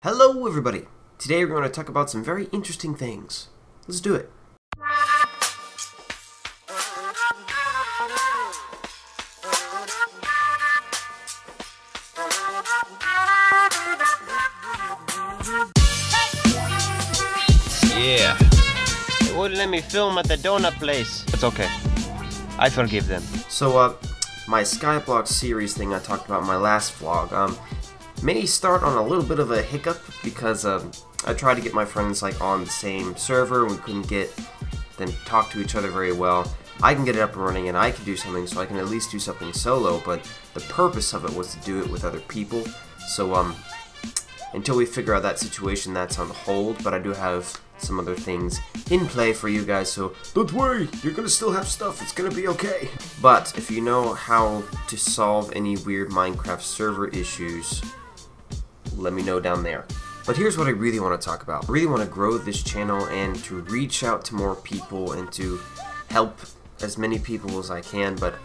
Hello everybody! Today we're going to talk about some very interesting things. Let's do it. Yeah. They wouldn't let me film at the donut place. It's okay. I forgive them. So, my Skyblock series thing I talked about in my last vlog, may start on a little bit of a hiccup because, I tried to get my friends, like, on the same server. We couldn't get them to talk to each other very well. I can get it up and running and I can do something, so I can at least do something solo, but the purpose of it was to do it with other people. So, until we figure out that situation, that's on hold, but I do have some other things in play for you guys, so don't worry, you're gonna still have stuff, it's gonna be okay. But if you know how to solve any weird Minecraft server issues, let me know down there. But here's what I really want to talk about. I really want to grow this channel and to reach out to more people and to help as many people as I can, but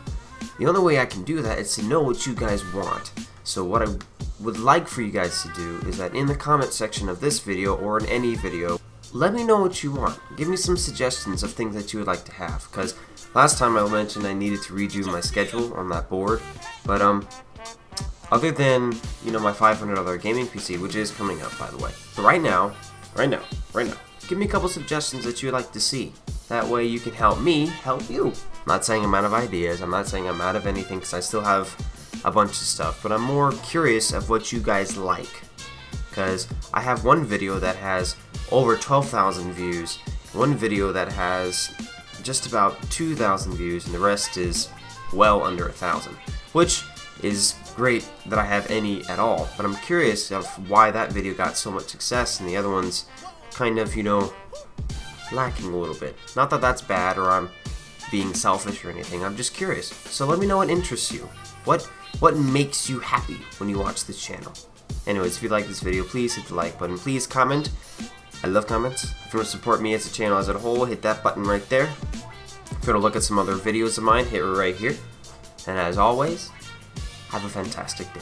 the only way I can do that is to know what you guys want. So what I would like for you guys to do is that in the comment section of this video or in any video, let me know what you want. Give me some suggestions of things that you would like to have, because last time I mentioned I needed to redo my schedule on that board, but other than, you know, my $500 gaming PC, which is coming up, by the way. But right now, give me a couple suggestions that you'd like to see. That way you can help me help you. I'm not saying I'm out of ideas, I'm not saying I'm out of anything, because I still have a bunch of stuff, but I'm more curious of what you guys like. Because I have one video that has over 12,000 views, one video that has just about 2,000 views, and the rest is well under 1,000, which is great that I have any at all, but I'm curious of why that video got so much success and the other one's kind of, you know, lacking a little bit. Not that that's bad or I'm being selfish or anything, I'm just curious. So let me know what interests you. What makes you happy when you watch this channel? Anyways, if you like this video, please hit the like button. Please comment. I love comments. If you want to support me as a channel as a whole, hit that button right there. If you want to look at some other videos of mine, hit it right here. And as always, have a fantastic day.